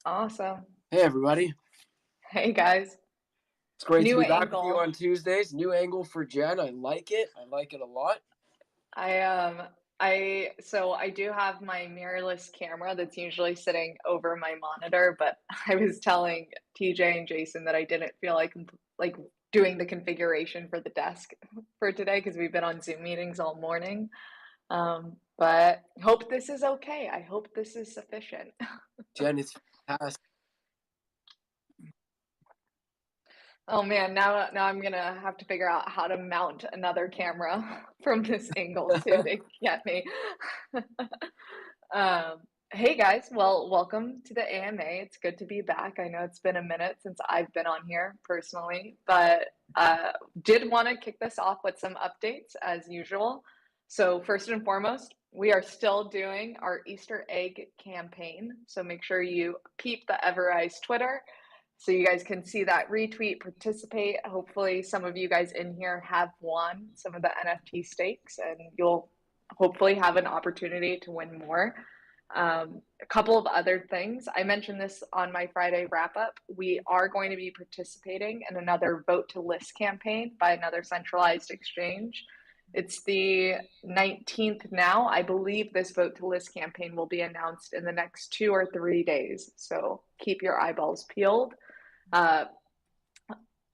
Awesome. Hey everybody. Hey guys. It's great to New be back with you angle. on Tuesdays. New angle for Jen. I like it. I like it a lot. I I do have my mirrorless camera that's usually sitting over my monitor, but I was telling TJ and Jason that I didn't feel like doing the configuration for the desk for today because we've been on Zoom meetings all morning. But hope this is okay. I hope this is sufficient. Jen, it's fantastic. Oh man, now I'm gonna have to figure out how to mount another camera from this angle too to get me. Hey guys, well, welcome to the AMA. It's good to be back. I know it's been a minute since I've been on here personally, but did want to kick this off with some updates as usual. So first and foremost, we are still doing our Easter egg campaign. So make sure you peep the EverRise Twitter so you guys can see that retweet, participate. Hopefully some of you guys in here have won some of the NFT stakes and you'll hopefully have an opportunity to win more. A couple of other things. I mentioned this on my Friday wrap up. We are going to be participating in another vote to list campaign by another centralized exchange. It's the 19th now. I believe this vote to list campaign will be announced in the next 2 or 3 days. So keep your eyeballs peeled. Uh,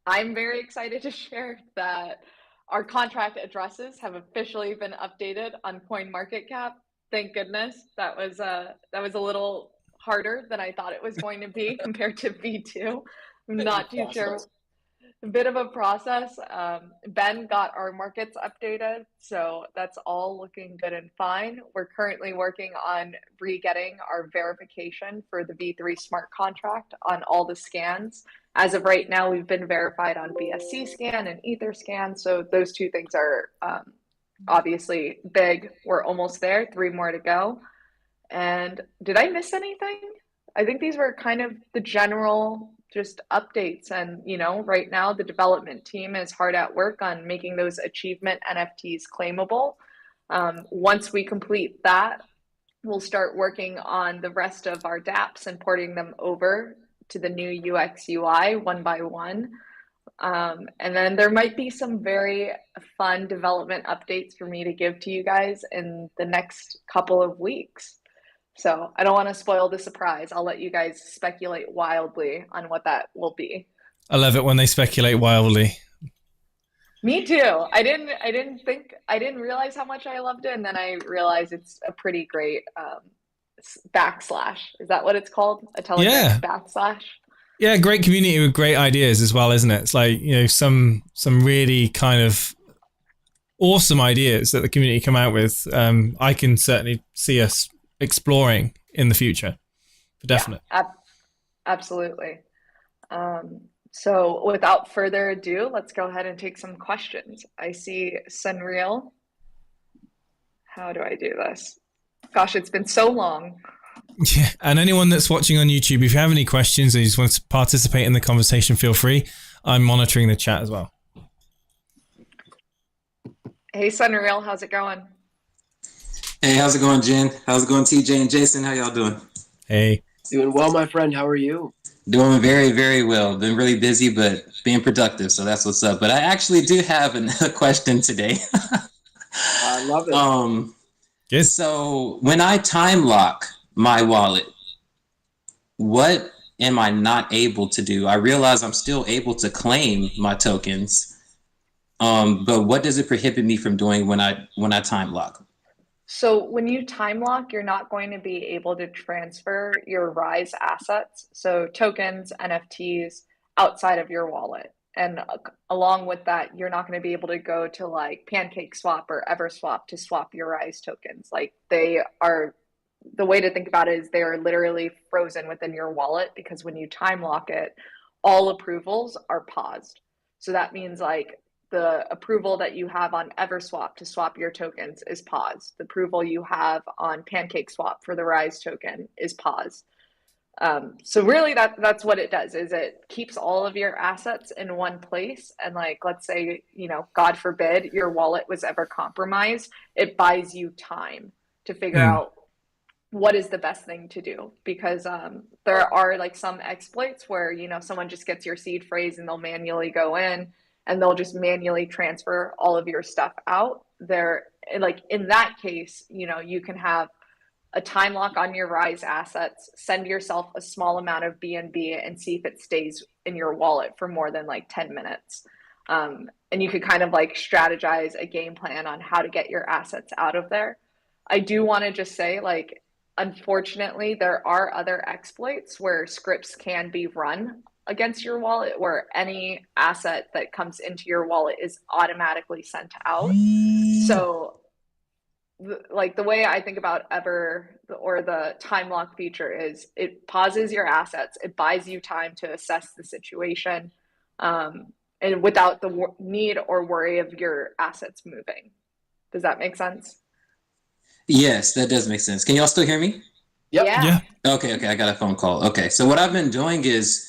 I'm very excited to share that our contract addresses have officially been updated on CoinMarketCap. Thank goodness. That was a little harder than I thought it was going to be compared to V2. I'm Bit of a not too sure. process. A bit of a process. Ben got our markets updated, so that's all looking good and fine. We're currently working on re-getting our verification for the V3 smart contract on all the scans. As of right now, we've been verified on BSC scan and Ether scan, so those two things are obviously big. We're almost there, 3 more to go. And did I miss anything? I think these were kind of the general just updates. And, right now the development team is hard at work on making those achievement NFTs claimable. Once we complete that, we'll start working on the rest of our dApps and porting them over to the new UX UI one by one. And then there might be some very fun development updates for me to give to you guys in the next couple of weeks. So I don't want to spoil the surprise. I'll let you guys speculate wildly on what that will be. I love it when they speculate wildly. Me too. I didn't realize how much I loved it, and then I realized it's a pretty great backslash. Is that what it's called? A Telegram Yeah. backslash? Yeah, great community with great ideas as well, isn't it? It's like, some really kind of awesome ideas that the community come out with. I can certainly see us exploring in the future, for definite. Yeah, absolutely. So without further ado, let's go ahead and take some questions. I see Sunreal. How do I do this? Gosh, it's been so long. Yeah, and anyone that's watching on YouTube, if you have any questions or you just want to participate in the conversation, feel free. I'm monitoring the chat as well. Hey, Sunreal, how's it going? Hey, how's it going, Jen? How's it going, TJ and Jason? How y'all doing? Hey. Doing well, my friend. How are you? Doing very, very well. Been really busy, but being productive, so that's what's up. But I actually do have a question today. I love it. Good. So when I time lock my wallet, what am I not able to do? I realize I'm still able to claim my tokens, but what does it prohibit me from doing when I time lock? So when you time lock, you're not going to be able to transfer your Rise assets, so tokens, NFTs, outside of your wallet. And along with that, you're not going to be able to go to like PancakeSwap or EverSwap to swap your Rise tokens. Like they are, the way to think about it is they are literally frozen within your wallet because when you time lock it, all approvals are paused. So that means like the approval that you have on EverSwap to swap your tokens is paused. The approval you have on PancakeSwap for the Rise token is paused. So really that's what it does is it keeps all of your assets in one place. And like, let's say, God forbid your wallet was ever compromised. It buys you time to figure out what is the best thing to do, because there are like some exploits where, you know, someone just gets your seed phrase and they'll manually go in and they'll just manually transfer all of your stuff out there. Like in that case, you know, you can have a time lock on your Rise assets, send yourself a small amount of BNB and see if it stays in your wallet for more than like 10 minutes. And you could kind of like strategize a game plan on how to get your assets out of there. I do want to just say, like, unfortunately, there are other exploits where scripts can be run against your wallet, where any asset that comes into your wallet is automatically sent out. So like the way I think about the time lock feature is it pauses your assets, it buys you time to assess the situation, and without the need or worry of your assets moving. Does that make sense? Yes, that does make sense. Can y'all still hear me? Yep. Yeah. Okay, I got a phone call. Okay, so what I've been doing is,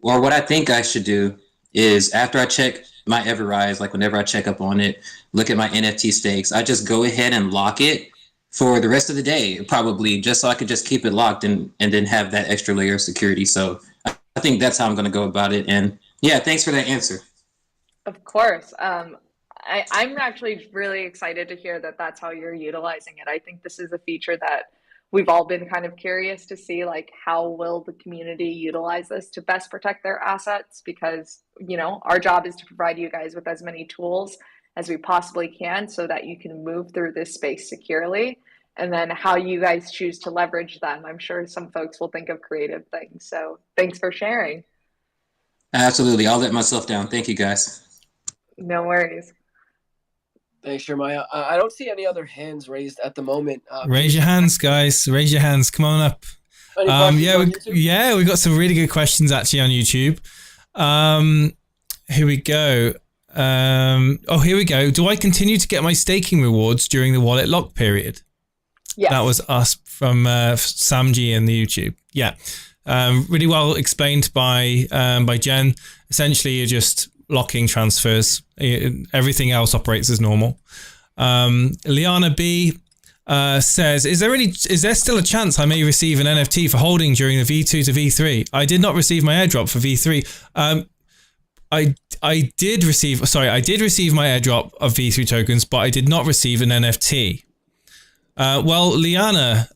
or what I think I should do is, after I check my EverRise, like whenever I check up on it, look at my NFT stakes, I just go ahead and lock it for the rest of the day, probably, just so I could just keep it locked and then have that extra layer of security. So I think that's how I'm going to go about it. And yeah, thanks for that answer. Of course. I'm actually really excited to hear that that's how you're utilizing it. I think this is a feature that we've all been kind of curious to see, like, how will the community utilize this to best protect their assets? Because, you know, our job is to provide you guys with as many tools as we possibly can so that you can move through this space securely. And then how you guys choose to leverage them, I'm sure some folks will think of creative things. So thanks for sharing. Absolutely. I'll let myself down. Thank you, guys. No worries. Thanks, Jeremiah. I don't see any other hands raised at the moment. Raise your hands, guys. Raise your hands. Come on up. We got some really good questions actually on YouTube. Here we go. Here we go. Do I continue to get my staking rewards during the wallet lock period? Yes. That was us from Samji in the YouTube. Yeah. Really well explained by Jen. Essentially, you're just locking transfers. Everything else operates as normal. Liana B says, is there still a chance I may receive an NFT for holding during the V2 to V3? I did not receive my airdrop for V3. I did receive my airdrop of V3 tokens, but I did not receive an NFT. Well, Liana,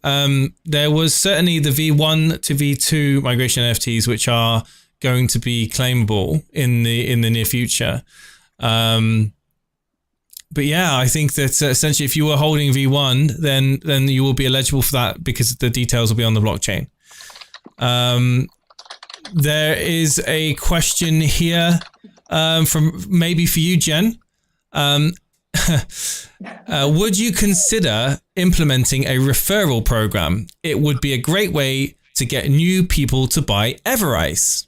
there was certainly the V1 to V2 migration NFTs, which are going to be claimable in the near future. But yeah, I think that essentially if you were holding V1, then you will be eligible for that because the details will be on the blockchain. There is a question here from maybe for you, Jen. Would you consider implementing a referral program? It would be a great way to get new people to buy EverRise.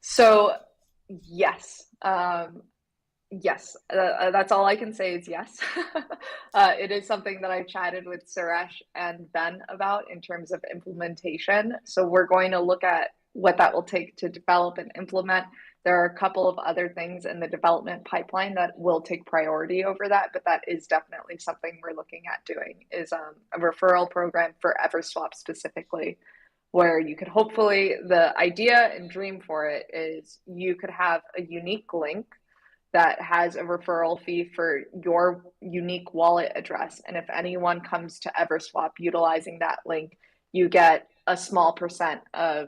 So yes, yes, that's all I can say is yes. It is something that I've chatted with Suresh and Ben about in terms of implementation. So we're going to look at what that will take to develop and implement. There are a couple of other things in the development pipeline that will take priority over that, but that is definitely something we're looking at doing, is a referral program for EverSwap specifically, where you could hopefully, the idea and dream for it is you could have a unique link that has a referral fee for your unique wallet address. And if anyone comes to EverSwap utilizing that link, you get a small percent of,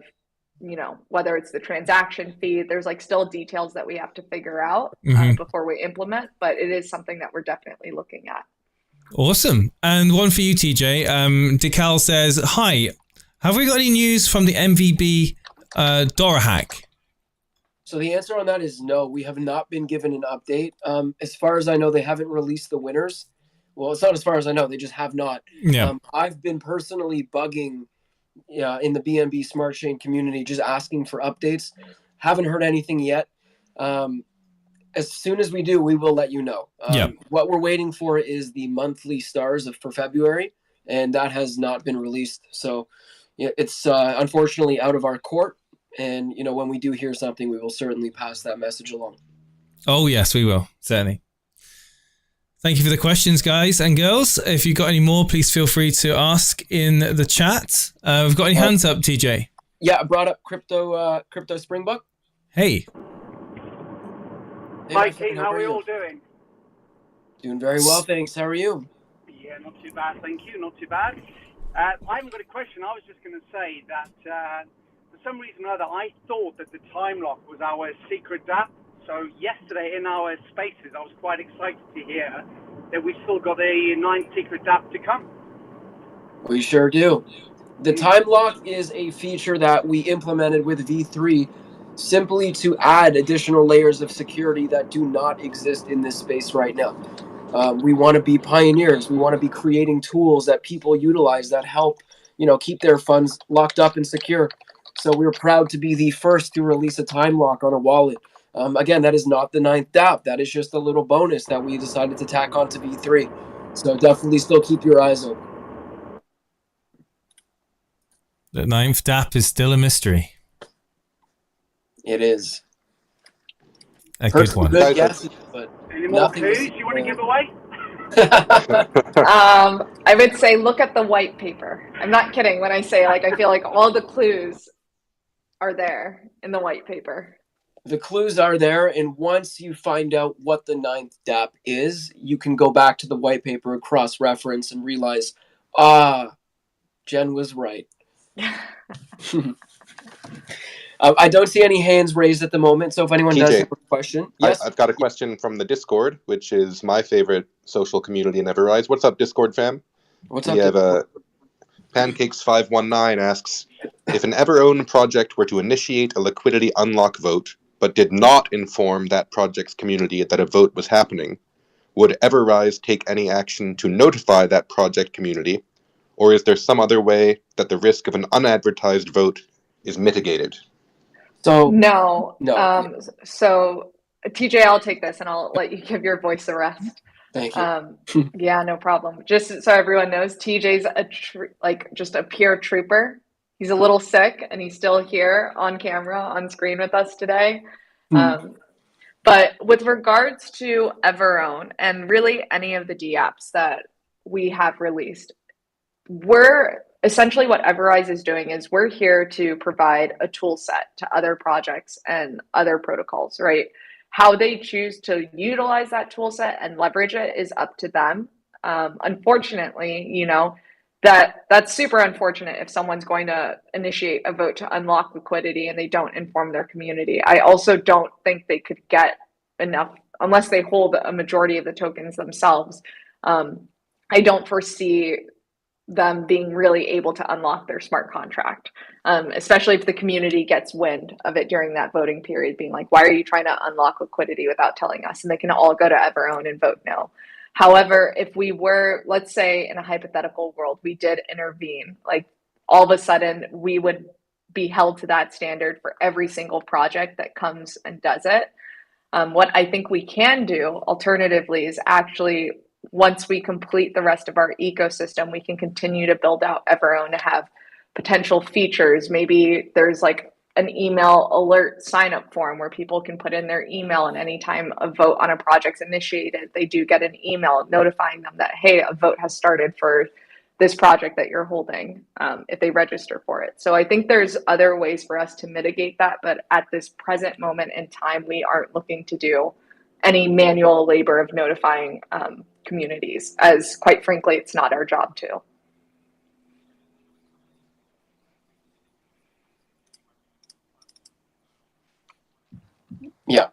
you know, whether it's the transaction fee. There's like still details that we have to figure out before we implement, but it is something that we're definitely looking at. Awesome. And one for you, TJ. Decal says, hi, have we got any news from the MVB Dora hack? So the answer on that is no. We have not been given an update. As far as I know, they haven't released the winners. Well, it's not as far as I know. They just have not. Yeah. I've been personally bugging in the BNB Smart Chain community, just asking for updates. Haven't heard anything yet. As soon as we do, we will let you know. What we're waiting for is the monthly stars for February, and that has not been released. So it's unfortunately out of our court. And, you know, when we do hear something, we will certainly pass that message along. Oh, yes, we will. Certainly. Thank you for the questions, guys and girls. If you've got any more, please feel free to ask in the chat. We've got any hands up, TJ? Yeah, I brought up Crypto Springbok. Hey. Hi, team. How are we all doing? Doing very well, thanks. How are you? Yeah, not too bad, thank you. Not too bad. I haven't got a question. I was just going to say that for some reason or other, I thought that the time lock was our secret DApp. So yesterday in our spaces, I was quite excited to hear that we still got a 9 secret DApp to come. We sure do. The time lock is a feature that we implemented with V3 simply to add additional layers of security that do not exist in this space right now. We want to be pioneers. We want to be creating tools that people utilize that help, keep their funds locked up and secure. So we're proud to be the first to release a time lock on a wallet. Again, that is not the 9th DApp. That is just a little bonus that we decided to tack onto V3. So definitely still keep your eyes open. The 9th DApp is still a mystery. It is. A good one. Good guesses, but any more clues you want to give away? I would say look at the white paper. I'm not kidding when I say I feel like all the clues are there in the white paper. The clues are there, and once you find out what the 9th DApp is, you can go back to the white paper, cross-reference, and realize, Jen was right. I don't see any hands raised at the moment, so if anyone does have a question. Yes? I've got a question from the Discord, which is my favorite social community in EverRise. What's up, Discord fam? What's up? We have Pancakes519 asks, if an EverOwn project were to initiate a liquidity unlock vote, but did not inform that project's community that a vote was happening, would EverRise take any action to notify that project community, or is there some other way that the risk of an unadvertised vote is mitigated? So no. So TJ, I'll take this and I'll let you give your voice the rest. Thank you. Yeah, no problem. Just so everyone knows, TJ's just a pure trooper. He's a little sick and he's still here on camera, on screen with us today. But with regards to EverOwn and really any of the DApps that we have released, we're essentially what EverRise is doing is we're here to provide a tool set to other projects and other protocols, right? How they choose to utilize that tool set and leverage it is up to them. Unfortunately, that's super unfortunate if someone's going to initiate a vote to unlock liquidity and they don't inform their community. I also don't think they could get enough unless they hold a majority of the tokens themselves. I don't foresee them being really able to unlock their smart contract, especially if the community gets wind of it during that voting period, being like, why are you trying to unlock liquidity without telling us? And they can all go to EverOwn and vote no. However, if we were, let's say in a hypothetical world, we did intervene, all of a sudden we would be held to that standard for every single project that comes and does it. What I think we can do alternatively is actually, once we complete the rest of our ecosystem, we can continue to build out EverOwn to have potential features. Maybe there's an email alert sign up form where people can put in their email, and anytime a vote on a project's initiated, they do get an email notifying them that, hey, a vote has started for this project that you're holding, if they register for it. So I think there's other ways for us to mitigate that, but at this present moment in time, we aren't looking to do any manual labor of notifying communities, as quite frankly, it's not our job to. Yeah.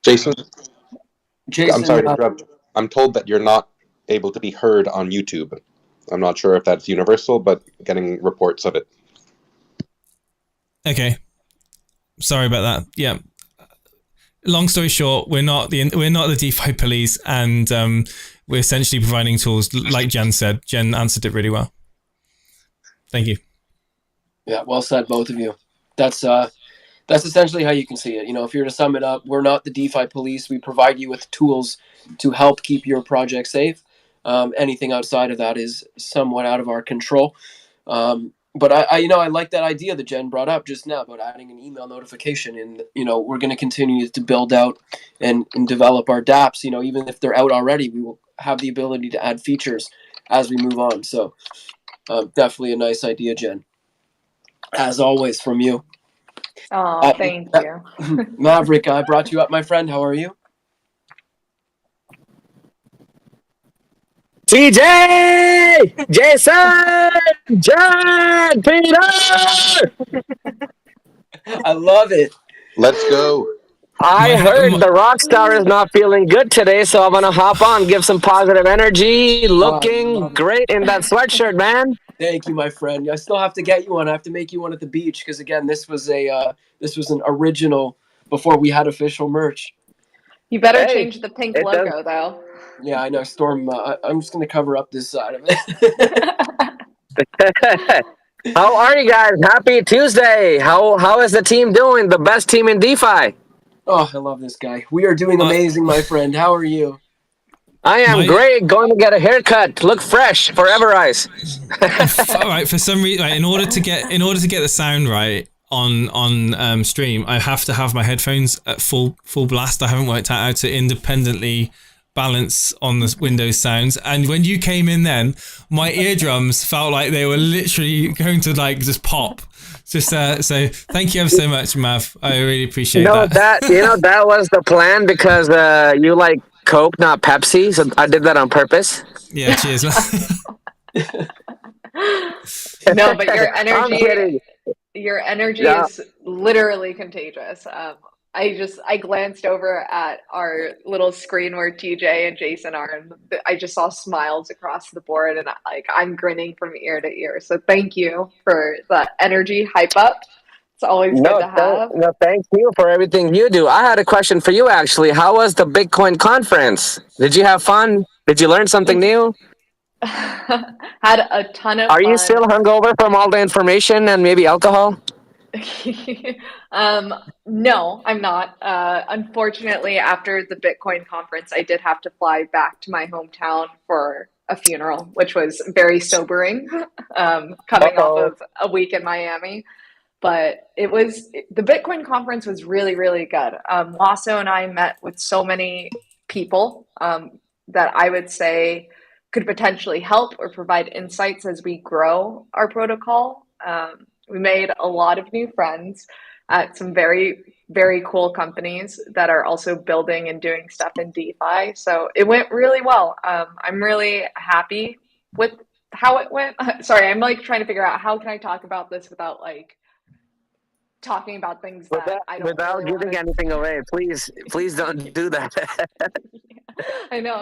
Jason, Jason, I'm sorry to interrupt. I'm told that you're not able to be heard on YouTube. I'm not sure if that's universal, but getting reports of it. Okay. Sorry about that. Yeah. Long story short, we're not the DeFi police, and we're essentially providing tools, like Jen said. Jen answered it really well. Thank you. Yeah, well said, both of you. That's essentially how you can see it. You know, if you're to sum it up, we're not the DeFi police. We provide you with tools to help keep your project safe. Anything outside of that is somewhat out of our control. But I like that idea that Jen brought up just now about adding an email notification, and we're going to continue to build out and develop our dApps. Even if they're out already, we will have the ability to add features as we move on. So definitely a nice idea, Jen. As always, from you. Oh, thank you. Maverick, I brought you up, my friend. How are you? TJ, Jason, John, Peter. I love it. Let's go. I heard the rock star is not feeling good today, so I'm gonna hop on, give some positive energy. Looking great in that sweatshirt, man. Thank you, my friend. I still have to get you one. I have to make you one at the beach because, again, this was an original before we had official merch. You better change the pink logo, though. Yeah, I know, Storm. I'm just going to cover up this side of it. How are you guys? Happy Tuesday. How is the team doing? The best team in DeFi. Oh, I love this guy. We are doing amazing, my friend. How are you? I am great. Going to get a haircut. Look fresh for EverRise. All right. For some reason, in order to get the sound right on stream, I have to have my headphones at full blast. I haven't worked out how to independently balance on the Windows sounds, and when you came in, then my eardrums felt like they were literally going to just pop. Just so thank you ever so much, Mav. I really appreciate that. That was the plan because you like Coke, not Pepsi, so I did that on purpose. Yeah, cheers. No, but your energy is literally contagious. I glanced over at our little screen where TJ and Jason are, and I just saw smiles across the board, and I'm grinning from ear to ear. So thank you for the energy hype up. It's always good to have. No, thank you for everything you do. I had a question for you, actually. How was the Bitcoin conference? Did you have fun? Did you learn something new? Had a ton of fun. Are you still hungover from all the information and maybe alcohol? No, I'm not. Unfortunately, after the Bitcoin conference, I did have to fly back to my hometown for a funeral, which was very sobering, coming off of a week in Miami. But the Bitcoin conference was really, really good. Lasso and I met with so many people that I would say could potentially help or provide insights as we grow our protocol. We made a lot of new friends at some very, very cool companies that are also building and doing stuff in DeFi. So it went really well. I'm really happy with how it went. Sorry, I'm trying to figure out how can I talk about this without talking about things that I don't without really giving anything away. Please don't do that. I know.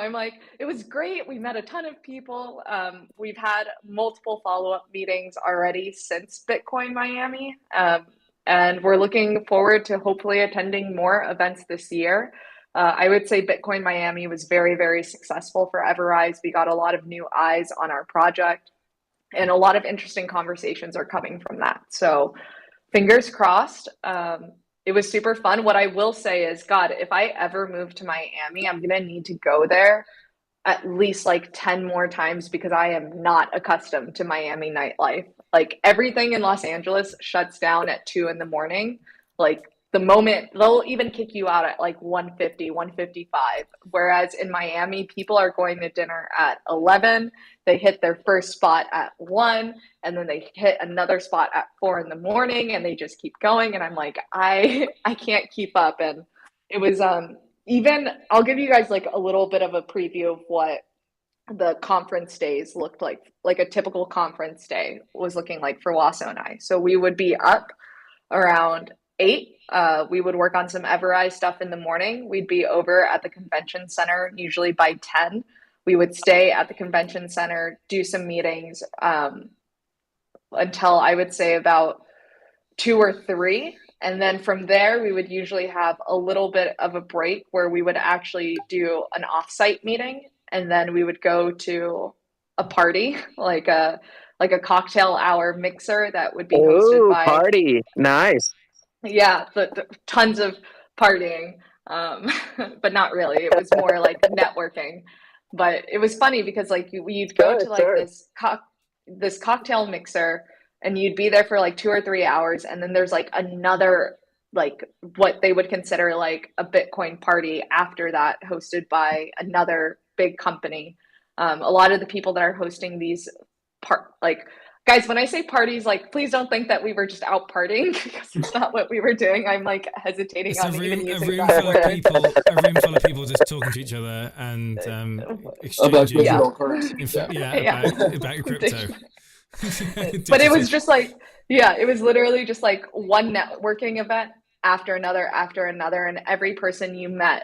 It was great. We met a ton of people. We've had multiple follow-up meetings already since Bitcoin Miami. And we're looking forward to hopefully attending more events this year. I would say Bitcoin Miami was very, very successful for EverRise. We got a lot of new eyes on our project, and a lot of interesting conversations are coming from that. So fingers crossed. It was super fun. What I will say is, God, if I ever move to Miami, I'm going to need to go there at least 10 more times because I am not accustomed to Miami nightlife. Everything in Los Angeles shuts down at 2 a.m. The moment they'll even kick you out at 1:50, 1:55. Whereas in Miami, people are going to dinner at 11. They hit their first spot at 1, and then they hit another spot at 4 a.m, and they just keep going. And I'm I can't keep up. And it was I'll give you guys a little bit of a preview of what the conference days looked like a typical conference day was looking like for Wasso and I. So we would be up around 8. We would work on some EverRise stuff in the morning. We'd be over at the convention center usually by 10. We would stay at the convention center, do some meetings until I would say about 2 or 3. And then from there, we would usually have a little bit of a break where we would actually do an offsite meeting. And then we would go to a party, like a cocktail hour mixer that would be hosted by party. Nice. Yeah, tons of partying, but not really. It was more like networking. But it was funny because like you'd go to like this cocktail mixer, and you'd be there for like 2 or 3 hours, and then there's like another like what they would consider like a Bitcoin party after that, hosted by another big company. A lot of the people that are hosting these guys, when I say parties, like, please don't think that we were just out partying, because it's not what we were doing. I'm like hesitating It's on even using room that full word. of people, a room full of people just talking to each other and exchanging about your crypto. But it was just like, it was literally just like one networking event after another, and every person you met,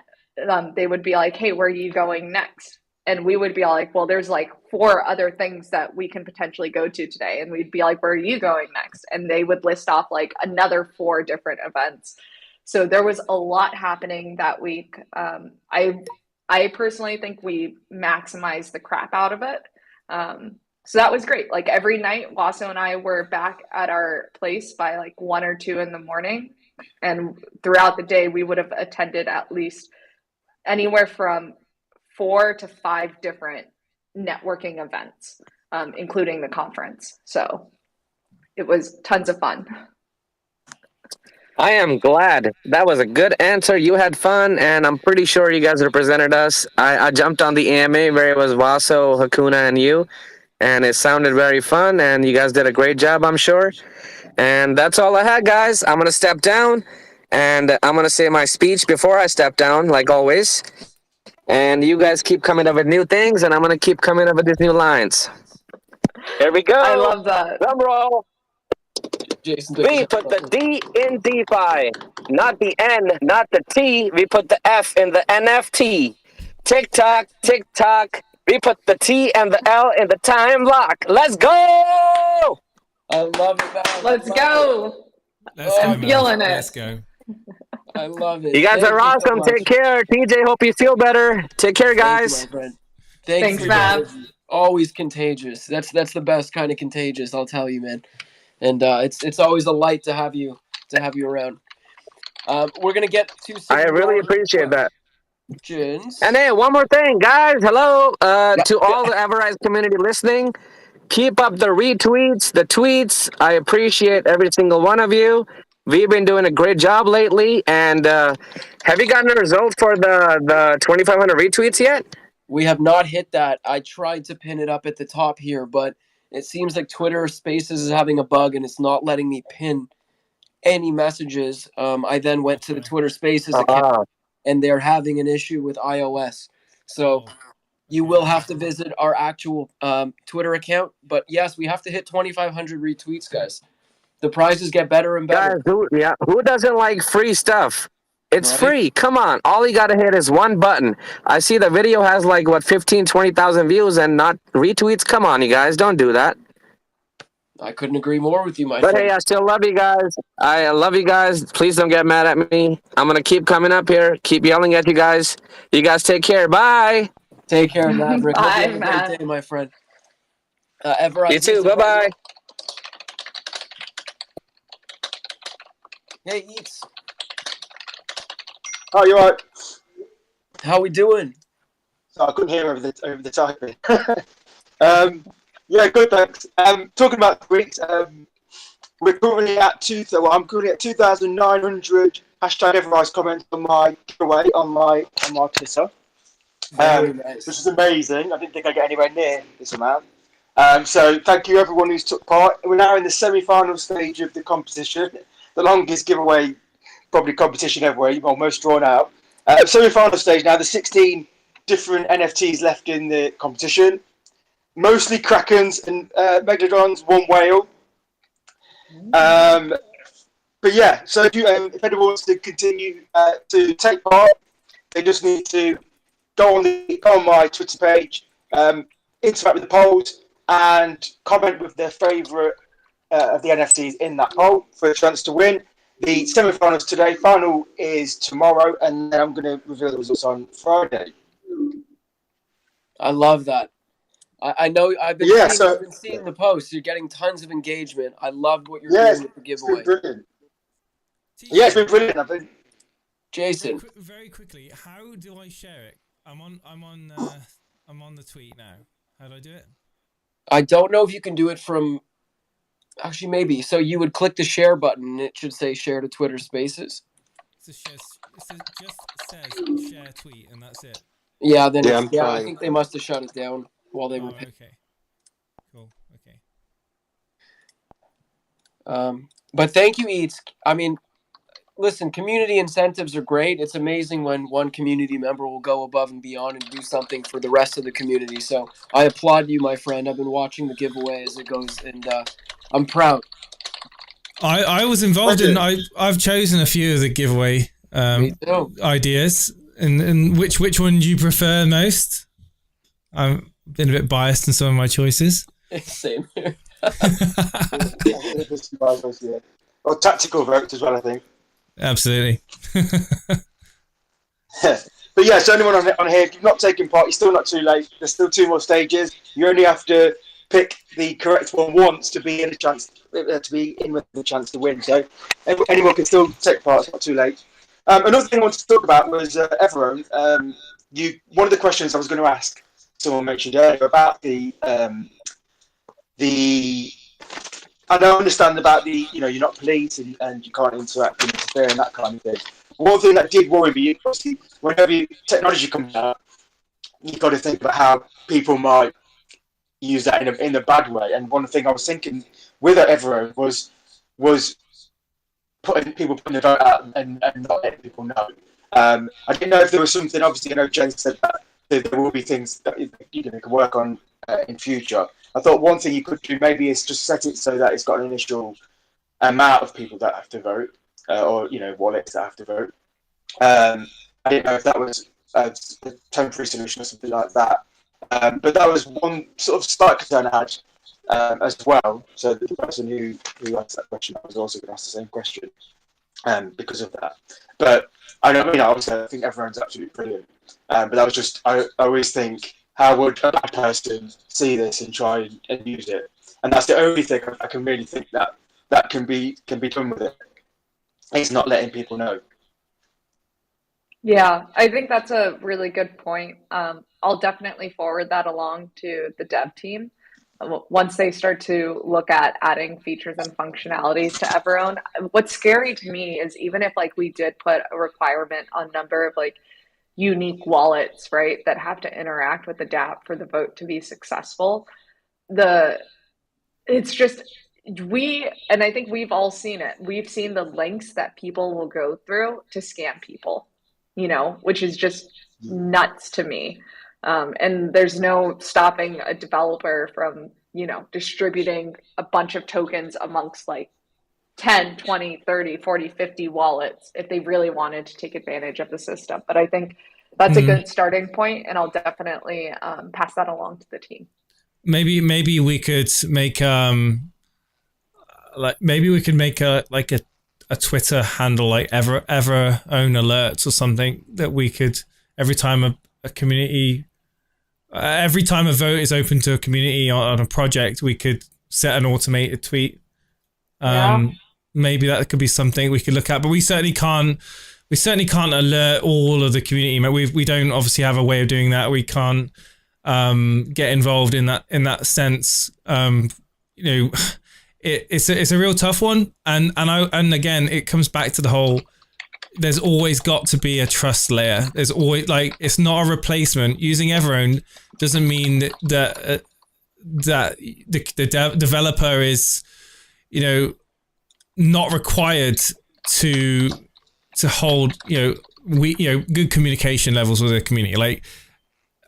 they would be like, hey, where are you going next? And we would be all like, well, there's like 4 other things that we can potentially go to today. And we'd be like, where are you going next? And they would list off like another 4 different events. So there was a lot happening that week. I personally think we maximized the crap out of it. So that was great. Like every night, Wasso and I were back at our place by like 1 or 2 in the morning. And throughout the day, we would have attended at least anywhere from 4 to 5 different networking events, including the conference. So it was tons of fun. I am glad. That was a good answer. You had fun, and I'm pretty sure you guys represented us. I jumped on the AMA where it was Wasso, Hakuna, and you, and it sounded very fun, and you guys did a great job, I'm sure. And that's all I had, guys. I'm going to step down, and I'm going to say my speech before I step down, like always. And you guys keep coming up with new things, and I'm going to keep coming up with these new lines. Here we go. I love that. Drum roll. Jason, We put the D in DeFi, not the N, not the T. We put the F in the NFT. Tick tock, tick tock. We put the T and the L in the time lock. Let's go! I love it, man. Let's go. I'm feeling it. Let's go. I love it. You guys are awesome. Take care. TJ, hope you feel better. Take care, guys. Thank you, my friend. Thanks, Matt. Always contagious. That's the best kind of contagious, I'll tell you, man. And it's always a light to have you around. We're gonna get to some I really appreciate that. questions. And hey, one more thing, guys. Hello to all the EverRise community listening. Keep up the retweets, the tweets. I appreciate every single one of you. We've been doing a great job lately. And have you gotten a result for the 2,500 retweets yet? We have not hit that. I tried to pin it up at the top here, but it seems like Twitter Spaces is having a bug and it's not letting me pin any messages. I then went to the Twitter Spaces account and they're having an issue with iOS. So you will have to visit our actual Twitter account. But yes, we have to hit 2,500 retweets, guys. The prizes get better and better. Guys, who doesn't like free stuff? It's free. Come on. All you got to hit is one button. I see the video has like, 15, 20,000 views and not retweets. Come on, you guys. Don't do that. I couldn't agree more with you, my friend. But hey, I still love you guys. I love you guys. Please don't get mad at me. I'm going to keep coming up here, keep yelling at you guys. You guys take care. Bye. Take care, Maverick. Bye, Hope you have a Matt. great day, my friend. EverRise. You too. Bye-bye. Hey, Eats. Oh, you alright? How we doing? So I couldn't hear over the typing. Yeah, good, thanks. Talking about tweets, we're currently at I'm currently at 2,900 hashtag EverRise comments on my giveaway on my Twitter. Very nice. Which is amazing. I didn't think I'd get anywhere near this amount. So thank you everyone who's took part. We're now in the semi-final stage of the competition, the longest giveaway probably competition ever, well, most drawn out. Semi-final stage now. There's 16 different NFTs left in the competition. Mostly Krakens and Megalodons, one whale. but yeah, so if anyone wants to continue to take part, they just need to go on my Twitter page, interact with the polls, and comment with their favourite of the NFTs in that poll for a chance to win. The semi-finals today, final is tomorrow, and then I'm going to reveal the results on Friday. I love that. I know I've been seeing the posts. You're getting tons of engagement. I love what you're doing with the giveaway. It's been brilliant. Yeah, it's been brilliant. Jason, very quickly, how do I share it? I'm on the tweet now. How do I do it? I don't know if you can do it from. Actually, maybe. So you would click the share button, and it should say share to Twitter Spaces. It just says share tweet, and that's it. Yeah, then yeah, I think they must have shut it down while they were. Okay. Cool. Okay. But thank you, Eats. I mean, listen, community incentives are great. It's amazing when one community member will go above and beyond and do something for the rest of the community. So I applaud you, my friend. I've been watching the giveaway as it goes, and I'm proud. I was involved in. I've chosen a few of the giveaway ideas. And which one do you prefer most? I've been a bit biased in some of my choices. Same here. Or tactical votes as well, I think. Absolutely. But yeah, so anyone on here, if you've not taken part, you're still not too late. There's still 2 more stages. You only have to pick the correct one once to be in a chance to be in with the chance to win. So anyone can still take part. It's not too late. Another thing I wanted to talk about was EverRise. One of the questions I was going to ask, someone mentioned earlier about I don't understand about you're not police and you can't interact and interfere and that kind of thing. One thing that did worry me, obviously, whenever technology comes out, you've got to think about how people might use that in a bad way. And one thing I was thinking with EverRise was putting the vote out and not letting people know. I didn't know if there was something. Obviously, I know James said that there will be things that you can work on in future. I thought one thing you could do maybe is just set it so that it's got an initial amount of people that have to vote, or wallets that have to vote. I didn't know if that was a temporary solution or something like that. But that was one sort of slight concern I had as well. So the person who asked that question, I was also going to ask the same question because of that. But obviously I think everyone's absolutely brilliant. But that was just, I always think, how would a bad person see this and try and use it? And that's the only thing I can really think that can be done with it. It's not letting people know. Yeah, I think that's a really good point. I'll definitely forward that along to the dev team once they start to look at adding features and functionalities to EverRise. What's scary to me is even if we did put a requirement on number of unique wallets, right, that have to interact with the dApp for the vote to be successful, it's just and I think we've all seen it. We've seen the links that people will go through to scam people, which is just nuts to me. And there's no stopping a developer from, distributing a bunch of tokens amongst 10, 20, 30, 40, 50 wallets if they really wanted to take advantage of the system. But I think that's a good starting point, and I'll definitely pass that along to the team. Maybe we could make a Twitter handle ever own alerts or something that we could, every time a community, every time a vote is open to a community on a project, we could set an automated tweet. Maybe that could be something we could look at, but we certainly can't alert all of the community. We don't obviously have a way of doing that. We can't get involved in that sense. It's a real tough one, and again, it comes back to the whole. There's always got to be a trust layer. There's always it's not a replacement. Using EverRise doesn't mean that the developer is, not required to hold good communication levels with the community.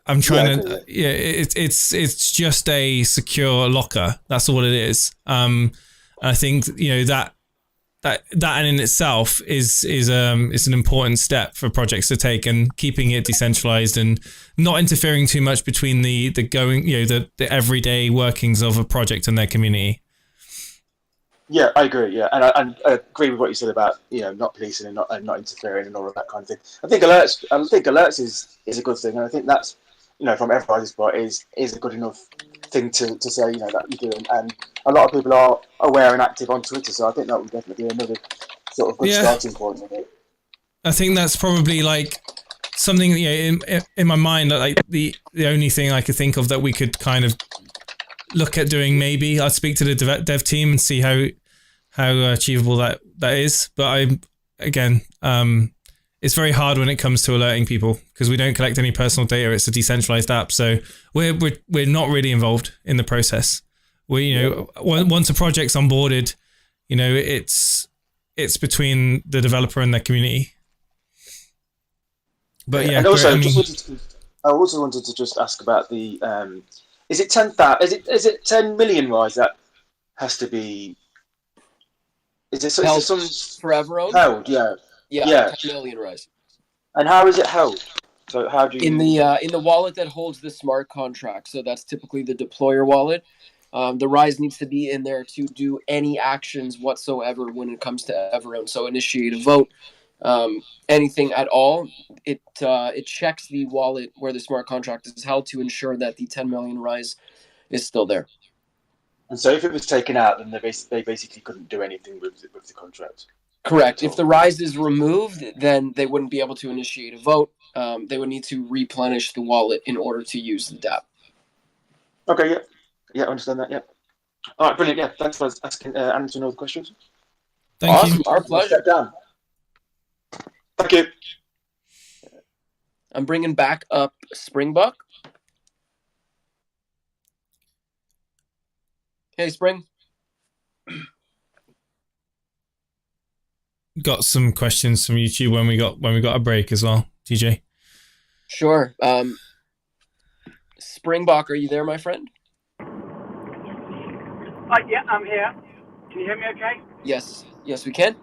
I'm trying to. Yeah, it's just a secure locker. That's all it is. I think that that in itself is an important step for projects to take, and keeping it decentralized and not interfering too much between the everyday workings of a project and their community. Yeah, I agree. Yeah, and I agree with what you said about not policing and not interfering and all of that kind of thing. I think alerts is a good thing, and I think that's from everybody's part is a good enough thing to say that you're doing, and a lot of people are aware and active on Twitter, so I think that would definitely be another sort of good starting point. I think that's probably like something in my mind, like the only thing I could think of that we could kind of look at doing. Maybe I'd speak to the dev team and see how achievable that is. But it's very hard when it comes to alerting people because we don't collect any personal data. It's a decentralized app, so we're not really involved in the process. Once a project's onboarded, it's between the developer and their community. But yeah, and also I great. also wanted to just ask about the is it 10,000? Is it 10 million rise that has to be? Is it some forever owned? Held? Yeah. 10 million rise. And how is it held? So how do you in the wallet that holds the smart contract? So that's typically the deployer wallet. The rise needs to be in there to do any actions whatsoever when it comes to EverRise. So initiate a vote, anything at all. It checks the wallet where the smart contract is held to ensure that the 10 million rise is still there. And so if it was taken out, then they basically couldn't do anything with the contract. Correct. If the rise is removed, then they wouldn't be able to initiate a vote. They would need to replenish the wallet in order to use the dApp. Okay, yeah, I understand that, yeah. All right, brilliant, yeah. Thanks for answering all the questions. Thank you. Our pleasure. Thank you. I'm bringing back up Springbuck. Hey, Spring. Got some questions from YouTube when we got a break as well, TJ. Sure. Springbok, are you there, my friend? Yeah, I'm here. Can you hear me okay? Yes, we can.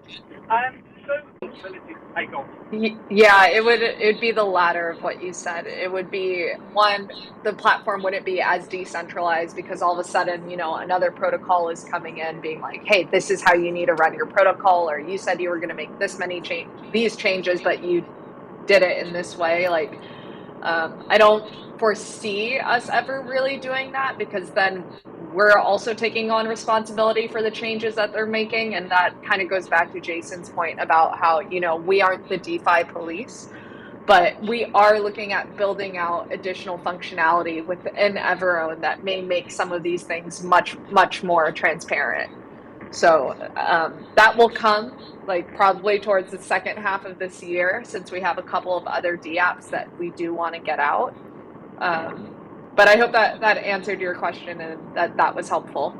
Hey, go. Yeah, it'd be the latter of what you said. It would be the platform wouldn't be as decentralized because all of a sudden, another protocol is coming in being like, hey, this is how you need to run your protocol, or you said you were going to make these changes, but you did it in this way. Like, I don't foresee us ever really doing that because then we're also taking on responsibility for the changes that they're making. And that kind of goes back to Jason's point about how, we aren't the DeFi police, but we are looking at building out additional functionality within EverRise that may make some of these things much, much more transparent. So that will come probably towards the second half of this year, since we have a couple of other dApps that we do want to get out. But I hope that answered your question and that was helpful.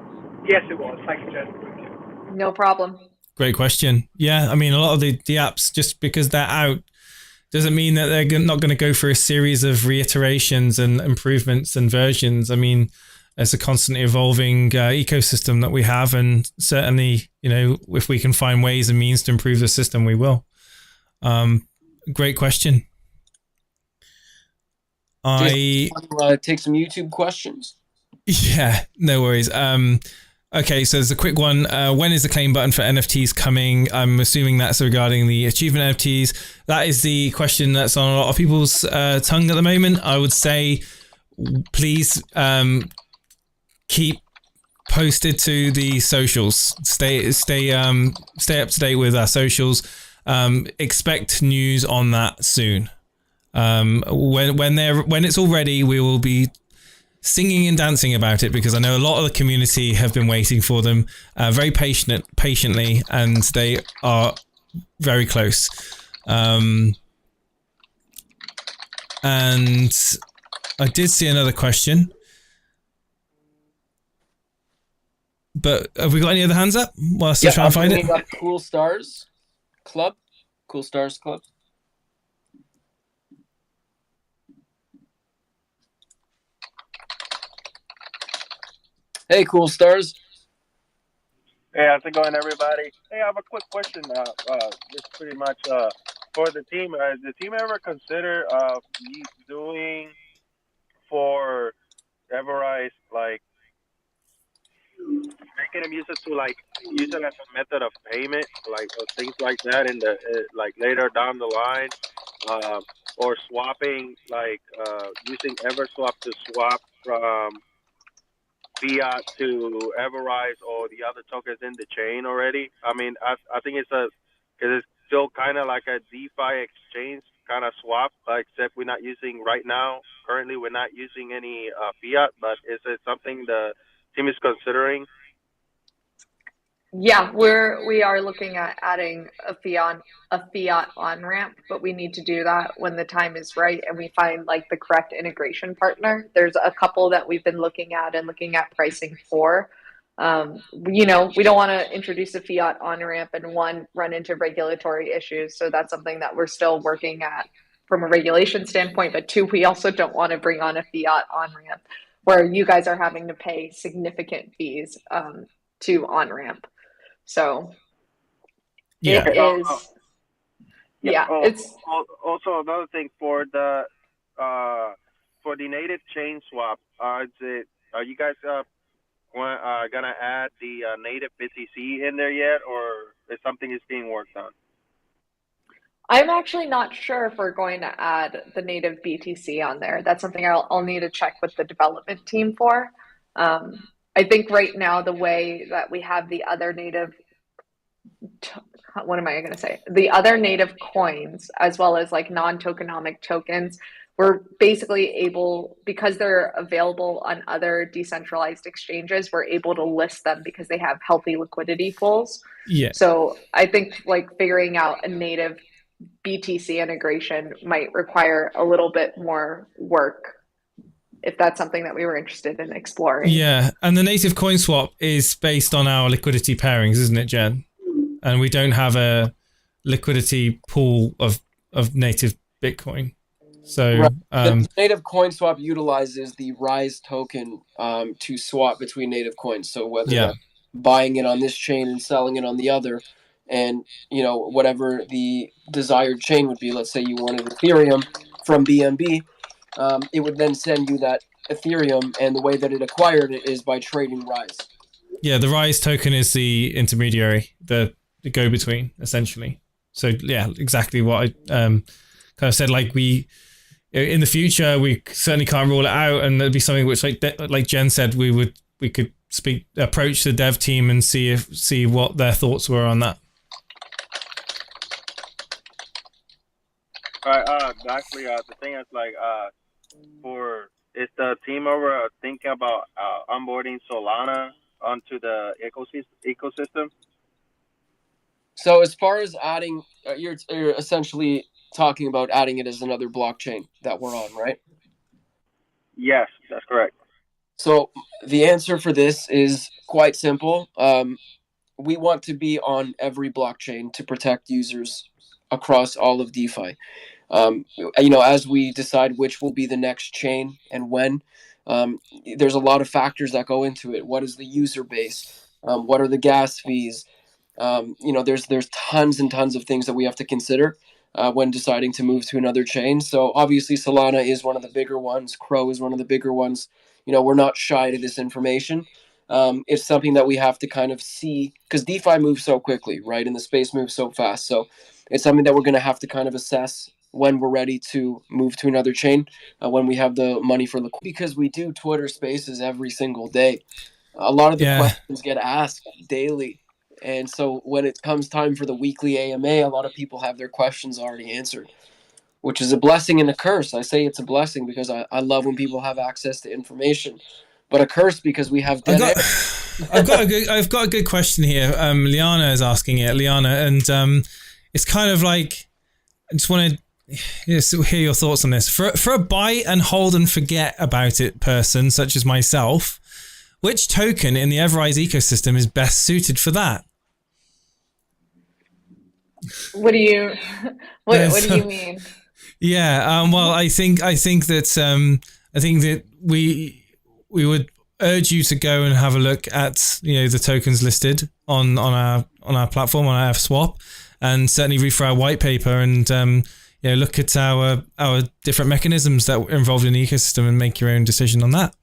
Yes, it was. Thank you, Jen. No problem. Great question. Yeah, I mean, a lot of the apps, just because they're out, doesn't mean that they're not going to go through a series of reiterations and improvements and versions. I mean, it's a constantly evolving ecosystem that we have, and certainly, if we can find ways and means to improve the system, we will. Great question. Take some YouTube questions. Yeah, no worries. Okay, so there's a quick one. When is the claim button for NFTs coming? I'm assuming that's regarding the achievement NFTs. That is the question that's on a lot of people's tongue at the moment. I would say, please keep posted to the socials. Stay up to date with our socials. Expect news on that soon. When it's all ready, we will be singing and dancing about it, because I know a lot of the community have been waiting for them very patiently, and they are very close. And I did see another question, but have we got any other hands up while I still trying to find it? Up Cool Stars Club. Cool Stars Club. Hey, Cool Stars. Hey, how's it going, everybody? Hey, I have a quick question. It's pretty much for the team. Has the team ever consider doing for EverRise, like making them use it to like use it as a method of payment, like or things like that in the like later down the line, uh, or swapping like using EverSwap to swap from fiat to EverRise or the other tokens in the chain already. I mean, I think it's because it's still kind of like a DeFi exchange kind of swap, except we're not using right now. Currently, we're not using any fiat, but is it something the team is considering? Yeah, we are looking at adding a fiat on ramp, but we need to do that when the time is right and we find like the correct integration partner. There's a couple that we've been looking at and looking at pricing for. We don't want to introduce a fiat on ramp and one run into regulatory issues. So that's something that we're still working at from a regulation standpoint. But two, we also don't want to bring on a fiat on ramp where you guys are having to pay significant fees to on ramp. So Yeah. it is. Yeah, it's also another thing for the native chain swap. Are you guys gonna add the native BTC in there yet, or is something being worked on? I'm actually not sure if we're going to add the native BTC on there. That's something I'll need to check with the development team for. I think right now the way that we have the other native, what am I going to say? The other native coins, as well as like non-tokenomic tokens, we're basically able, because they're available on other decentralized exchanges, we're able to list them because they have healthy liquidity pools. Yeah. So I think like figuring out a native BTC integration might require a little bit more work if that's something that we were interested in exploring. Yeah, and the native coin swap is based on our liquidity pairings, isn't it, Jen? And we don't have a liquidity pool of native Bitcoin. So right. The native coin swap utilizes the Rise token to swap between native coins. So whether that's buying it on this chain and selling it on the other, and whatever the desired chain would be, let's say you wanted Ethereum from BNB, it would then send you that Ethereum, and the way that it acquired it is by trading Rise. Yeah, the Rise token is the intermediary, the go-between, essentially. So yeah, exactly what I kind of said. Like we, in the future, we certainly can't rule it out, and there'd be something which, like Jen said, we could approach the dev team and see what their thoughts were on that. All right. Actually, the thing is is the team over thinking about onboarding Solana onto the ecosystem? So as far as adding, you're essentially talking about adding it as another blockchain that we're on, right? Yes, that's correct. So the answer for this is quite simple. We want to be on every blockchain to protect users across all of DeFi. As we decide which will be the next chain and when, there's a lot of factors that go into it. What is the user base? What are the gas fees? There's tons and tons of things that we have to consider when deciding to move to another chain. So obviously Solana is one of the bigger ones. Crow is one of the bigger ones. We're not shy to this information. It's something that we have to kind of see, because DeFi moves so quickly, right? And the space moves so fast. So it's something that we're going to have to kind of assess when we're ready to move to another chain, when we have the money for liquidity. Because we do Twitter Spaces every single day. A lot of the questions get asked daily. And so when it comes time for the weekly AMA, a lot of people have their questions already answered, which is a blessing and a curse. I say it's a blessing because I love when people have access to information, but a curse because we have dead air. I've got a good question here. Liana is asking it, and it's kind of like, I just want to hear your thoughts on this. For a buy and hold and forget about it person such as myself, which token in the EverRise ecosystem is best suited for that? What do you mean? Yeah, well, I think that we would urge you to go and have a look at the tokens listed on our platform on our swap, and certainly read through our white paper and look at our different mechanisms that are involved in the ecosystem and make your own decision on that.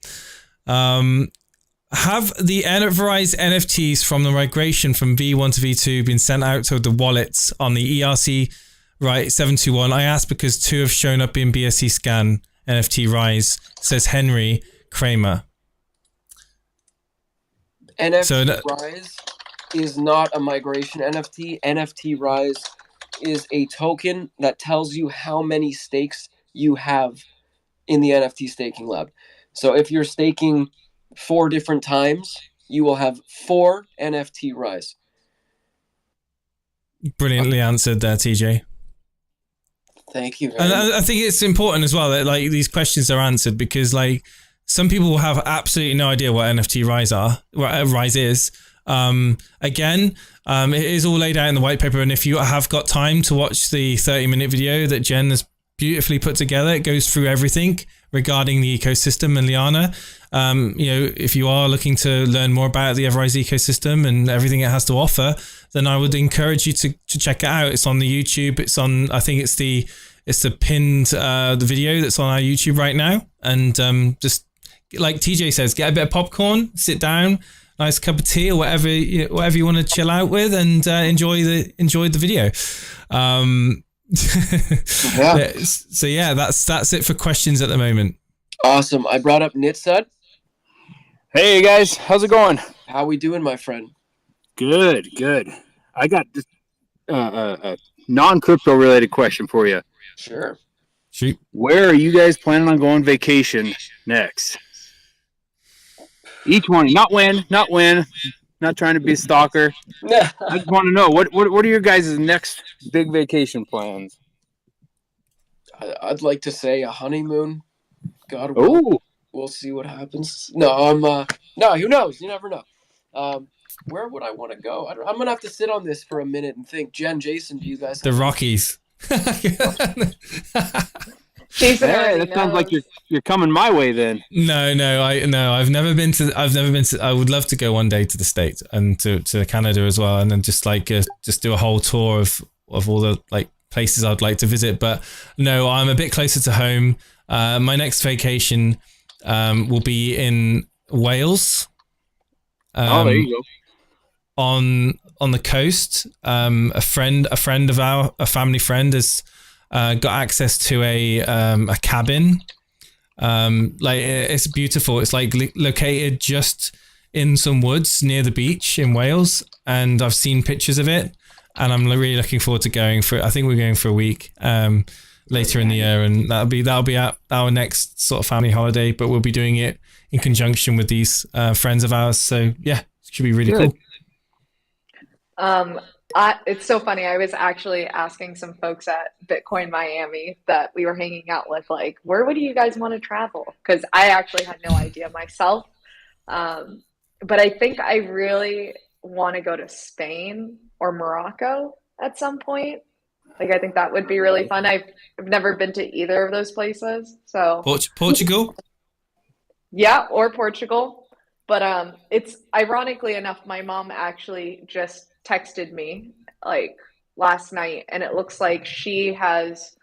Have the EverRise NFTs from the migration from V1 to V2 been sent out to the wallets on the ERC Right 721? I asked because 2 have shown up in BSC scan NFT Rise, says Henry Kramer. NFT Rise is not a migration NFT. NFT Rise is a token that tells you how many stakes you have in the NFT staking lab. So if you're staking 4 different times, you will have 4 NFT Rise. Brilliantly answered there, TJ. Thank you. And I think it's important as well that like these questions are answered, because like some people will have absolutely no idea what NFT Rise is. Again, it is all laid out in the white paper, and if you have got time to watch the 30-minute video that Jen has beautifully put together, it goes through everything regarding the ecosystem and Liana. If you are looking to learn more about the EverRise ecosystem and everything it has to offer, then I would encourage you to check it out. It's on the YouTube. It's on, I think it's the pinned the video that's on our YouTube right now. And just like TJ says, get a bit of popcorn, sit down, nice cup of tea or whatever you want to chill out with, and enjoy the video. Yeah. So yeah, that's it for questions at the moment. Awesome. I brought up Nitsud. Hey guys, how's it going? How we doing, my friend? Good. I got this a non-crypto related question for you. Sure. Shoot. Where are you guys planning on going vacation next? Each one, not when, not trying to be a stalker. I just want to know what are your guys' next big vacation plans? I'd like to say a honeymoon. God will. We'll see what happens. No, who knows? You never know. Where would I want to go? I'm gonna have to sit on this for a minute and think. Jen, Jason, do you guys? The Rockies. Jason, that sounds like you're coming my way then. No. I've never been to. I would love to go one day to the States and to Canada as well, and then just do a whole tour of all the like places I'd like to visit. But no, I'm a bit closer to home. My next vacation will be in Wales. There you go. On the coast, a family friend has got access to a cabin. It's beautiful. It's like located just in some woods near the beach in Wales, and I've seen pictures of it, and I'm really looking forward to going for it. I think we're going for a week later in the year, and that'll be our next sort of family holiday, but we'll be doing it in conjunction with these friends of ours. So yeah, it should be really cool. It's so funny. I was actually asking some folks at Bitcoin Miami that we were hanging out with, like, where would you guys want to travel? Because I actually had no idea myself. But I think I really want to go to Spain or Morocco at some point. Like, I think that would be really fun. I've never been to either of those places. So Portugal? Yeah, or Portugal. But it's ironically enough, my mom actually just texted me like last night, and it looks like she has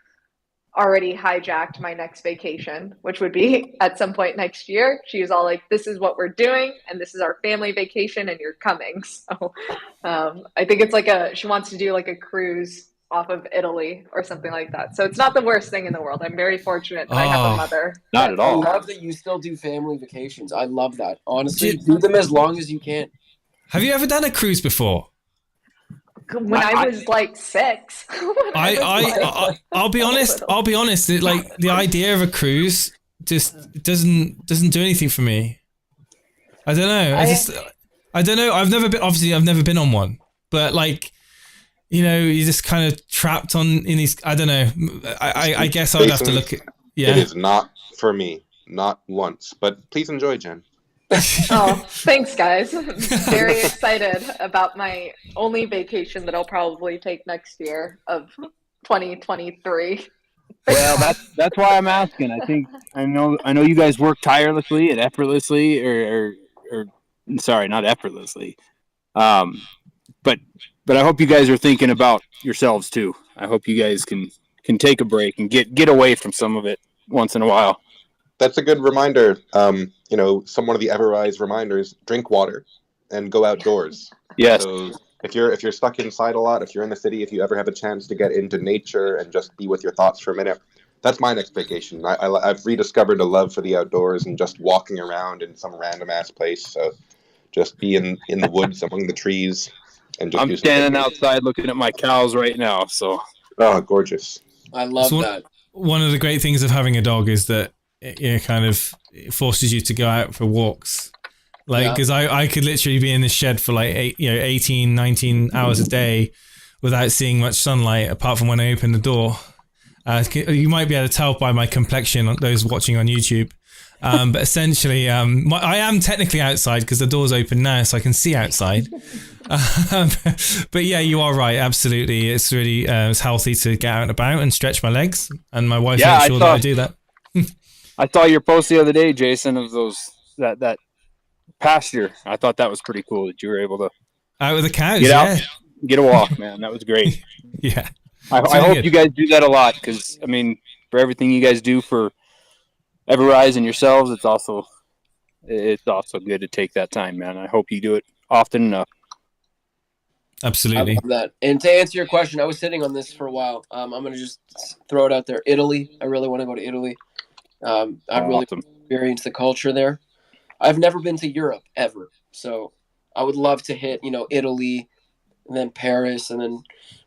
already hijacked my next vacation, which would be at some point next year. She was all like, this is what we're doing, and this is our family vacation, and you're coming. So I think it's like she wants to do like a cruise off of Italy or something like that. So it's not the worst thing in the world. I'm very fortunate that I have a mother. Not at all. I love that you still do family vacations. I love that. Honestly, do them as long as you can. Have you ever done a cruise before? When I was like 6. I'll be honest. Like the idea of a cruise just doesn't do anything for me. I don't know. I don't know. I've never been on one, but like, you're just kind of trapped in these. I don't know. I guess I would have to look at. Yeah. It is not for me, not once. But please enjoy, Jen. Oh, thanks, guys. I'm very excited about my only vacation that I'll probably take next year of 2023. Well, that's why I'm asking. I know you guys work tirelessly and effortlessly, or sorry, not effortlessly. But I hope you guys are thinking about yourselves too. I hope you guys can take a break and get away from some of it once in a while. That's a good reminder. One of the EverRise reminders: drink water and go outdoors. Yes. So if you're stuck inside a lot, if you're in the city, if you ever have a chance to get into nature and just be with your thoughts for a minute, that's my next vacation. I've rediscovered a love for the outdoors and just walking around in some random ass place. So just be in the woods among the trees and just. I'm standing outside looking at my cows right now. So. Oh, gorgeous! I love that. One of the great things of having a dog is that it kind of forces you to go out for walks. Like, because I could literally be in the shed for like 18, 19 hours a day without seeing much sunlight, apart from when I open the door. You might be able to tell by my complexion, those watching on YouTube. But essentially, I am technically outside because the door's open now, so I can see outside. But yeah, you are right. Absolutely. It's really it's healthy to get out and about and stretch my legs. And my wife makes sure that I do that. I saw your post the other day, Jason, of that pasture. I thought that was pretty cool that you were able to out with the cows. Get out, get a walk, man. That was great. Yeah. I hope you guys do that a lot because, I mean, for everything you guys do for EverRise and yourselves, it's also good to take that time, man. I hope you do it often enough. Absolutely. I love that. And to answer your question, I was sitting on this for a while. I'm going to just throw it out there. Italy. I really want to go to Italy. I really experience the culture there. I've never been to Europe ever. So I would love to hit, Italy and then Paris and then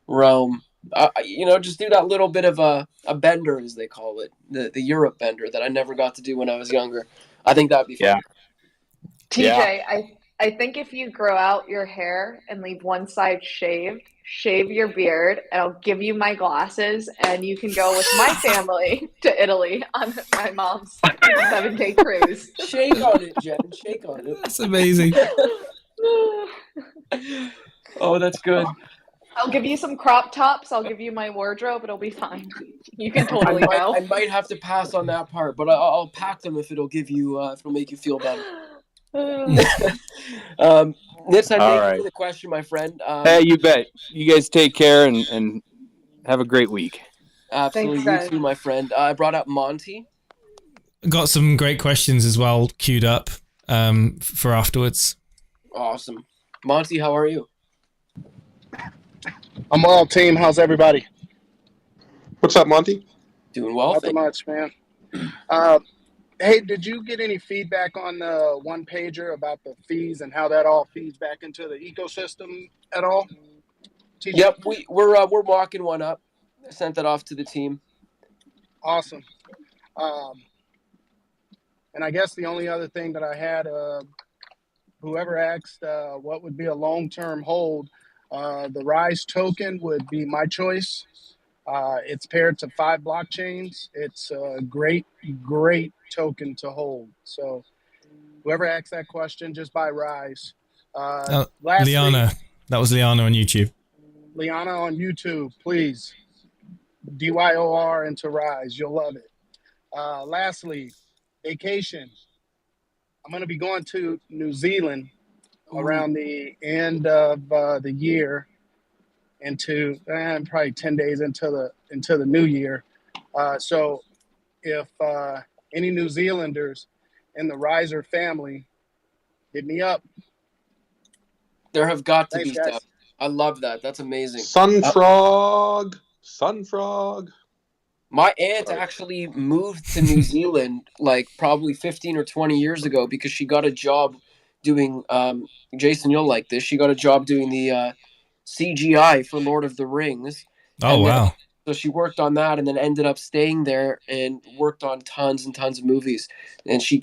Rome. Just do that little bit of a bender, as they call it, the Europe bender that I never got to do when I was younger. I think that'd be fun. TJ, I think if you grow out your hair and leave one side shaved, shave your beard, and I'll give you my glasses, and you can go with my family to Italy on my mom's 7-day cruise. Shake on it, Jen. Shake on it. That's amazing. Oh, that's good. I'll give you some crop tops. I'll give you my wardrobe. It'll be fine. You can totally go. I might have to pass on that part, but I'll pack them if it'll make you feel better. Nitz, thank you for the question, my friend. Hey, you bet. You guys take care and have a great week. Absolutely. Thanks, you too, my friend. I brought up Monty. Got some great questions as well queued up for afterwards. Awesome. Monty, how are you? I'm well, team. How's everybody? What's up, Monty? Doing well. Nothing much, man. Hey, did you get any feedback on the one pager about the fees and how that all feeds back into the ecosystem at all? TJ? Yep, we're mocking one up. I sent that off to the team. Awesome. And I guess the only other thing that I had, whoever asked what would be a long-term hold, the Rise token would be my choice. It's paired to 5 blockchains. It's a great token to hold. So whoever asked that question, just buy Rise. Liana. That was Liana on YouTube. Liana on YouTube, please. DYOR into Rise. You'll love it. Lastly, vacation. I'm going to be going to New Zealand around the end of the year into probably 10 days into the new year. So if any New Zealanders in the Riser family, hit me up. There have got to Thanks, be guys. stuff. I love that. That's amazing. Sunfrog. My aunt actually moved to New Zealand like probably 15 or 20 years ago because she got a job doing Jason, you'll like this. She got a job doing the CGI for Lord of the Rings. Oh, wow. So she worked on that and then ended up staying there and worked on tons and tons of movies. And she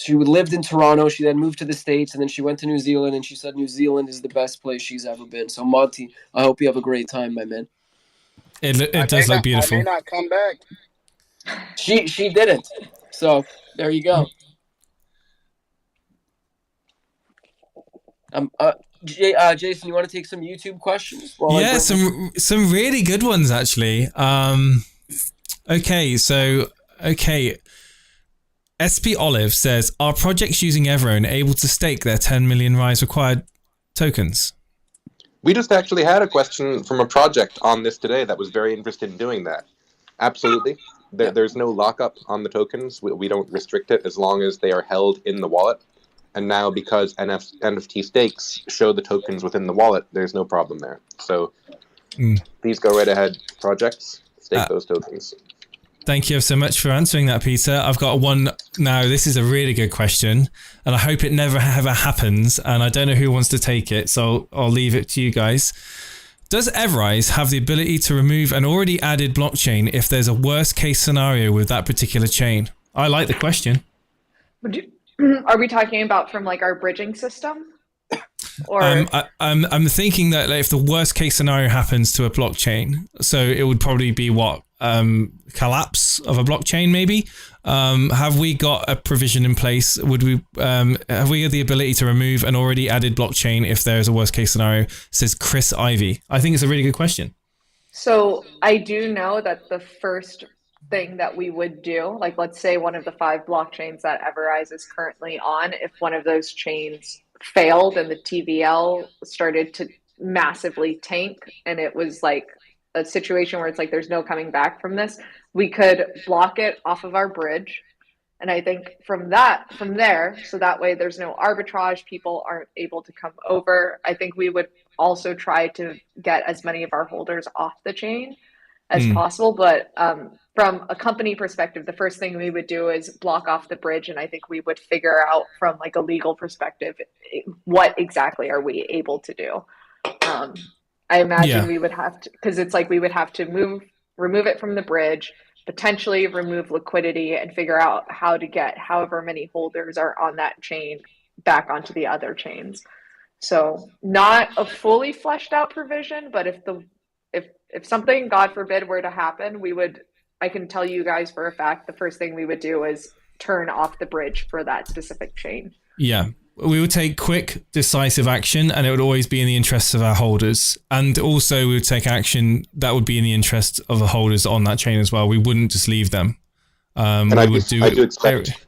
lived in Toronto. She then moved to the States and then she went to New Zealand and she said New Zealand is the best place she's ever been. So Monty, I hope you have a great time, my man. It does look beautiful. I may not come back. She didn't. So there you go. Jason, you want to take some YouTube questions? Yeah, some really good ones actually. Okay. SP Olive says, are projects using Everown able to stake their 10 million Rise required tokens? We just actually had a question from a project on this today that was very interested in doing that. Absolutely. There's no lockup on the tokens. We don't restrict it as long as they are held in the wallet. And now because NFT stakes show the tokens within the wallet, there's no problem there. So please go right ahead, projects, stake those tokens. Thank you so much for answering that, Peter. I've got one now. This is a really good question, and I hope it never ever happens. And I don't know who wants to take it, so I'll leave it to you guys. Does EverRise have the ability to remove an already added blockchain if there's a worst case scenario with that particular chain? I like the question. Are we talking about from like our bridging system? Or I'm thinking that if the worst case scenario happens to a blockchain, so it would probably be what? Collapse of a blockchain, maybe. Have we got a provision in place? Would we have we the ability to remove an already added blockchain if there is a worst case scenario? Says Chris Ivy. I think it's a really good question. So I do know that the first thing that we would do, like let's say one of the 5 blockchains that EverRise is currently on, if one of those chains failed and the TVL started to massively tank and it was like a situation where it's like there's no coming back from this, we could block it off of our bridge. And I think from there, so that way there's no arbitrage, people aren't able to come over. I think we would also try to get as many of our holders off the chain as possible. But from a company perspective, the first thing we would do is block off the bridge. And I think we would figure out from like a legal perspective, what exactly are we able to do? I imagine we would have to, because it's like we would have to remove it from the bridge, potentially remove liquidity and figure out how to get however many holders are on that chain back onto the other chains. So not a fully fleshed out provision, but if something, God forbid, were to happen, I can tell you guys for a fact, the first thing we would do is turn off the bridge for that specific chain. Yeah. We would take quick, decisive action, and it would always be in the interests of our holders. And also, we would take action that would be in the interest of the holders on that chain as well. We wouldn't just leave them. And I do expect.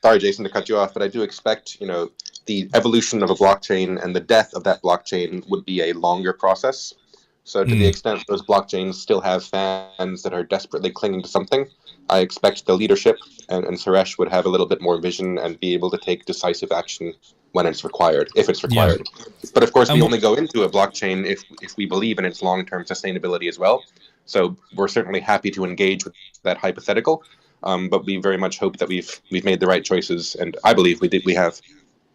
Sorry, Jason, to cut you off, but I do expect, the evolution of a blockchain and the death of that blockchain would be a longer process. So, to the extent those blockchains still have fans that are desperately clinging to something, I expect the leadership and Suresh would have a little bit more vision and be able to take decisive action when it's required, if it's required. Yeah. But of course, we only go into a blockchain if we believe in its long-term sustainability as well. So we're certainly happy to engage with that hypothetical, but we very much hope that we've made the right choices, and I believe we have.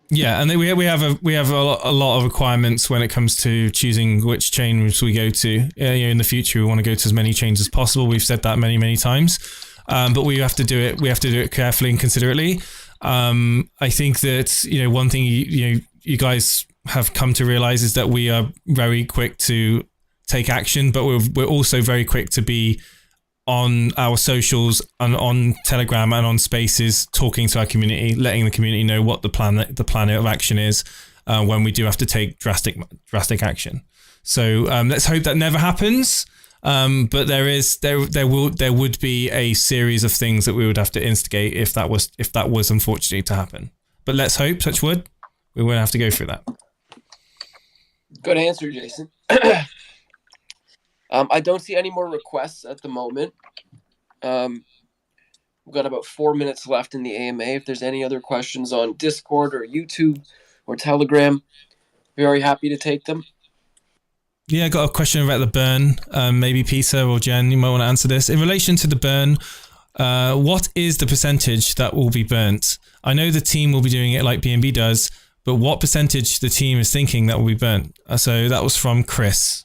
Yeah, and we have a lot of requirements when it comes to choosing which chains we go to. In the future, we want to go to as many chains as possible. We've said that many times, but we have to do it. We have to do it carefully and considerately. I think that one thing you guys have come to realize is that we are very quick to take action, but we're also very quick to be on our socials and on Telegram and on Spaces, talking to our community, letting the community know what the plan of action is when we do have to take drastic action. So let's hope that never happens. But there would be a series of things that we would have to instigate if that was unfortunately to happen. But let's hope, touch wood, we won't have to go through that. Good answer, Jason. I don't see any more requests at the moment. We've got about 4 minutes left in the AMA. If there's any other questions on Discord or YouTube or Telegram, very happy to take them. Yeah, I got a question about the burn. Maybe Peter or Jen, you might want to answer this. In relation to the burn, what is the percentage that will be burnt? I know the team will be doing it like BNB does, but what percentage the team is thinking that will be burnt? So that was from Chris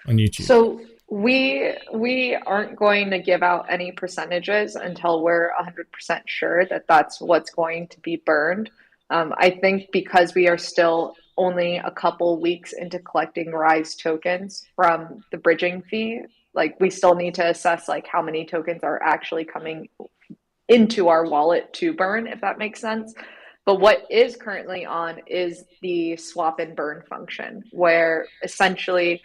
on YouTube. So we aren't going to give out any percentages until we're 100% sure that that's what's going to be burned. I think because we are still only a couple weeks into collecting Rise tokens from the bridging fee, like we still need to assess like how many tokens are actually coming into our wallet to burn, if that makes sense. But what is currently on is the swap and burn function, where essentially,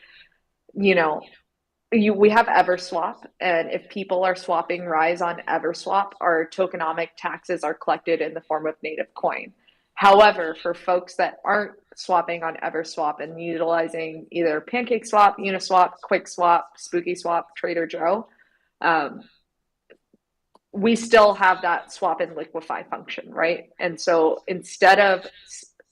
we have EverSwap, and if people are swapping Rise on EverSwap, our tokenomic taxes are collected in the form of native coin. However, for folks that aren't swapping on EverSwap and utilizing either PancakeSwap, Uniswap, QuickSwap, SpookySwap, Trader Joe, we still have that swap and liquefy function, right? And so instead of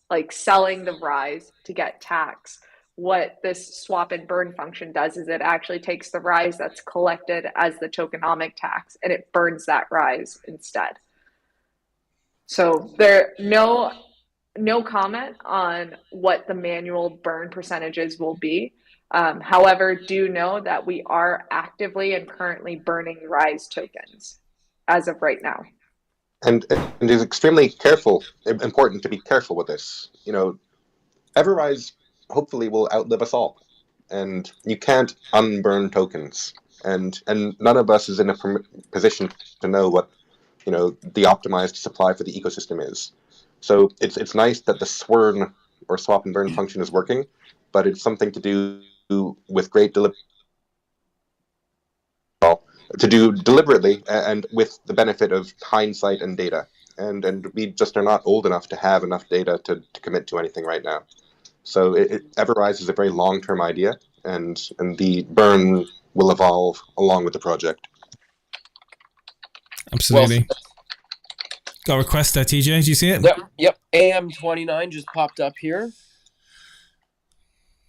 like selling the Rise to get tax, what this swap and burn function does is it actually takes the Rise that's collected as the tokenomic tax and it burns that Rise instead. So there no comment on what the manual burn percentages will be. However, do know that we are actively and currently burning Rise tokens as of right now. And it is extremely important to be careful with this. You know, EverRise hopefully will outlive us all, and you can't unburn tokens. And none of us is in a position to know what, you know, the optimized supply for the ecosystem is. So it's nice that the swirn or swap and burn function is working, but it's something to do with great deliberately and with the benefit of hindsight and data. And we just are not old enough to have enough data to commit to anything right now. So EverRise is a very long-term idea, and the burn will evolve along with the project. Absolutely. Well, got a request there, TJ. Did you see it? Yep. AM29 just popped up here.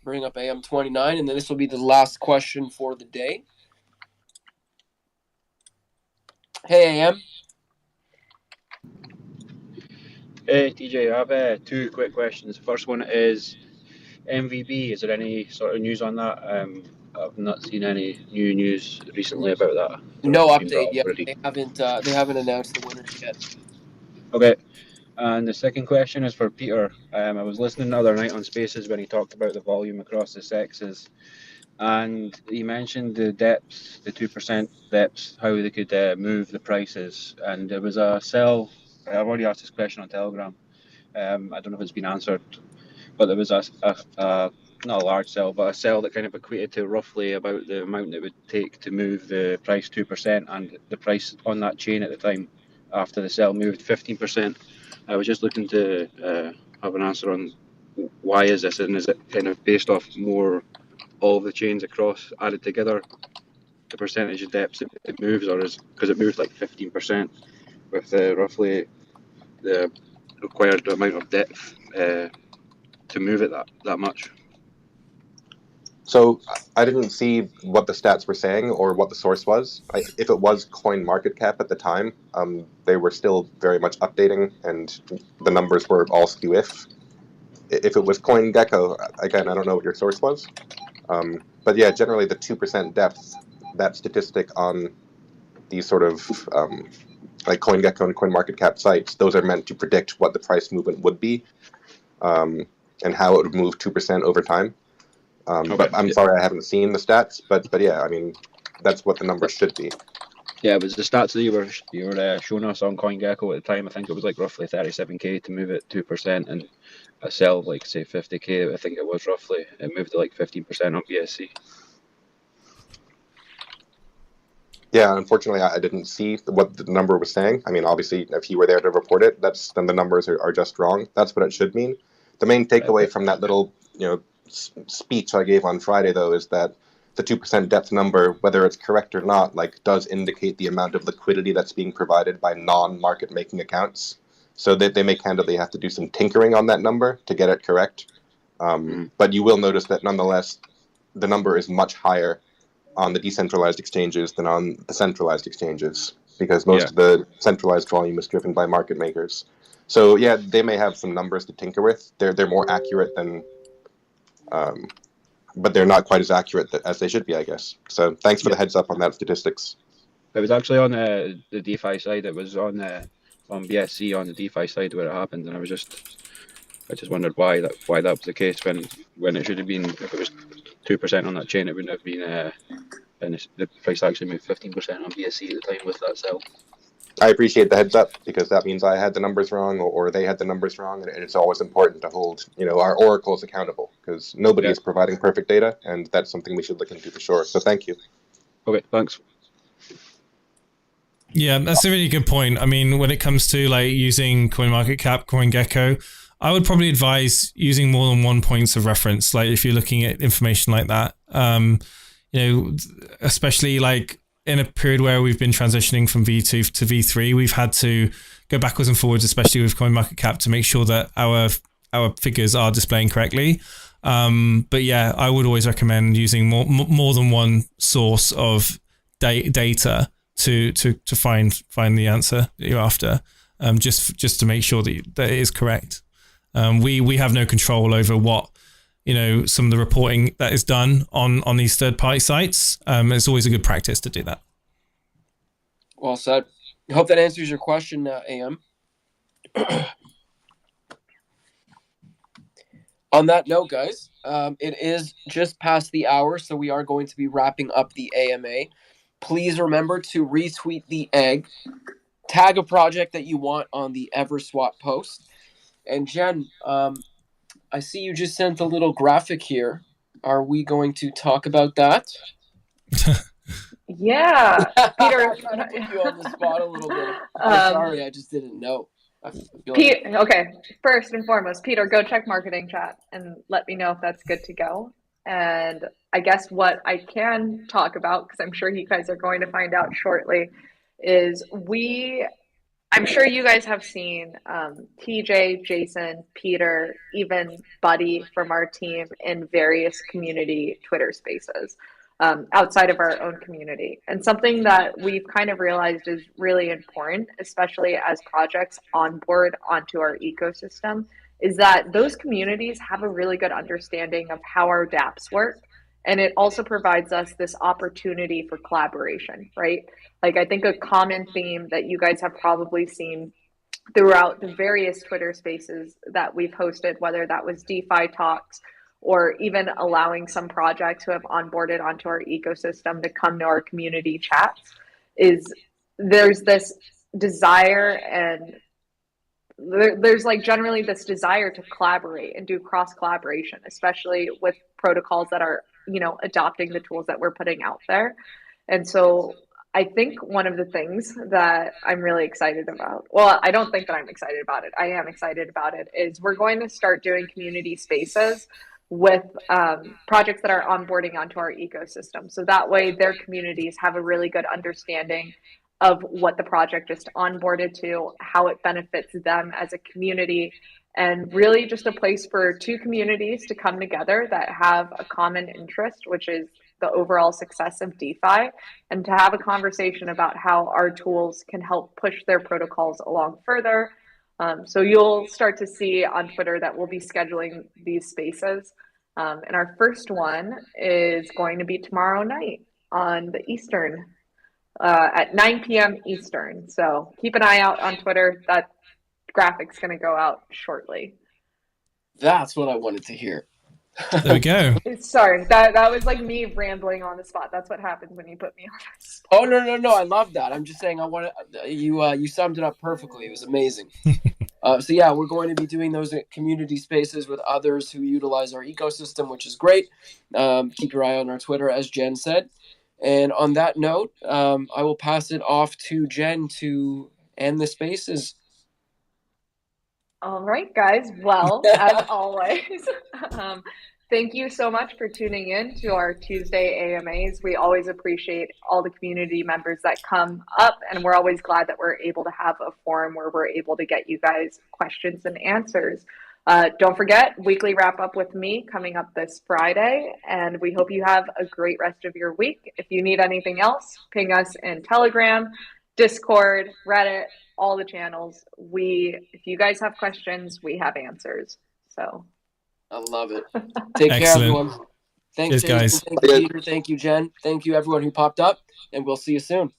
Bring up AM29, and then this will be the last question for the day. Hey, AM. Hey, TJ, I have two quick questions. The first one is MVB. Is there any sort of news on that? I've not seen any new news recently about that. No update yet. They haven't announced the winners yet. Okay. And the second question is for Peter. I was listening the other night on Spaces when he talked about the volume across the sexes, and he mentioned the depths, the 2% depths, how they could move the prices. And there was a sell. I've already asked this question on Telegram. I don't know if it's been answered, but there was a not a large sell, but a sell that kind of equated to roughly about the amount it would take to move the price 2%, and the price on that chain at the time after the sell moved 15%. I was just looking to have an answer on why is this, and is it kind of based off more all of the chains across added together, the percentage of depths it moves, or is because it moved like 15% with roughly the required amount of depth to move it that much? So I didn't see what the stats were saying or what the source was. If it was CoinMarketCap at the time, they were still very much updating, and the numbers were all skew if. If it was CoinGecko, again, I don't know what your source was. But yeah, generally the 2% depth, that statistic on these sort of like CoinGecko and CoinMarketCap sites, those are meant to predict what the price movement would be and how it would move 2% over time. Okay. But I'm sorry, I haven't seen the stats, but yeah, I mean, that's what the numbers should be. Yeah, it was the stats that you were showing us on CoinGecko at the time. I think it was like roughly 37k to move it 2%, and a sell of like say 50k. I think it was roughly. It moved to like 15% on BSC. Yeah, unfortunately, I didn't see what the number was saying. I mean, obviously, if you were there to report it, then the numbers are just wrong. That's what it should mean. The main takeaway from that little, speech I gave on Friday, though, is that the 2% depth number, whether it's correct or not, does indicate the amount of liquidity that's being provided by non-market making accounts. So they may candidly have to do some tinkering on that number to get it correct. But you will notice that nonetheless, the number is much higher on the decentralized exchanges than on the centralized exchanges, because most of the centralized volume is driven by market makers. So yeah, they may have some numbers to tinker with. They're more accurate than, but they're not quite as accurate as they should be, I guess. So thanks for the heads up on that statistics. It was actually on the DeFi side. It was on BSC on the DeFi side where it happened, and I just wondered why that was the case when it should have been, if it was 2% on that chain, it wouldn't have been, and the price actually moved 15% on BSC at the time with that sell. I appreciate the heads up, because that means I had the numbers wrong, or they had the numbers wrong, and it's always important to hold, our oracles accountable, because nobody is providing perfect data, and that's something we should look into for sure. So thank you. Okay, thanks. Yeah, that's a really good point. I mean, when it comes to like using CoinMarketCap, CoinGecko, I would probably advise using more than one points of reference. Like if you're looking at information like that, especially like in a period where we've been transitioning from V2 to V3, we've had to go backwards and forwards, especially with CoinMarketCap, to make sure that our figures are displaying correctly. But yeah, I would always recommend using more than one source of data to find the answer that you're after, just to make sure that it is correct. We have no control over what some of the reporting that is done on these third-party sites. It's always a good practice to do that. Well said. I hope that answers your question, AM. On that note, guys, it is just past the hour, so we are going to be wrapping up the AMA. Please remember to retweet the egg, tag a project that you want on the EverSwap post. And Jen, I see you just sent a little graphic here. Are we going to talk about that? Yeah, Peter. I'm trying to put you on the spot a little bit. I'm sorry, I just didn't know. Okay, first and foremost, Peter, go check marketing chat and let me know if that's good to go. And I guess what I can talk about, because I'm sure you guys are going to find out shortly, is I'm sure you guys have seen TJ, Jason, Peter, even Buddy from our team in various community Twitter spaces outside of our own community. And something that we've kind of realized is really important, especially as projects onboard onto our ecosystem, is that those communities have a really good understanding of how our dApps work. And it also provides us this opportunity for collaboration, right? Like, I think a common theme that you guys have probably seen throughout the various Twitter spaces that we've hosted, whether that was DeFi talks or even allowing some projects who have onboarded onto our ecosystem to come to our community chats, is there's this desire, and there's like generally this desire to collaborate and do cross collaboration, especially with protocols that are adopting the tools that we're putting out there. And so I think one of the things that I'm really excited about, well, I don't think that I'm excited about it, I am excited about it, is we're going to start doing community spaces with projects that are onboarding onto our ecosystem. So that way their communities have a really good understanding of what the project just onboarded to, how it benefits them as a community, and really just a place for two communities to come together that have a common interest, which is the overall success of DeFi, and to have a conversation about how our tools can help push their protocols along further. So you'll start to see on Twitter that we'll be scheduling these spaces. And our first one is going to be tomorrow night on the Eastern, at 9 p.m. Eastern. So keep an eye out on Twitter. That graphic's going to go out shortly. That's what I wanted to hear. There we go. Sorry, that was like me rambling on the spot. That's what happens when you put me on the spot. Oh, no, I love that. I'm just saying, you summed it up perfectly. It was amazing. So yeah, we're going to be doing those community spaces with others who utilize our ecosystem, which is great. Keep your eye on our Twitter, as Jen said. And on that note, I will pass it off to Jen to end the spaces. All right, guys. Well, as always, thank you so much for tuning in to our Tuesday AMAs. We always appreciate all the community members that come up, and we're always glad that we're able to have a forum where we're able to get you guys questions and answers. Don't forget, weekly wrap up with me coming up this Friday, and we hope you have a great rest of your week. If you need anything else, ping us in Telegram, Discord, Reddit, all the channels. If you guys have questions, we have answers. So I love it. Take care, everyone. Thanks, Cheers, guys. Thank you, Peter. Thank you, Jen. Thank you, everyone who popped up, and we'll see you soon.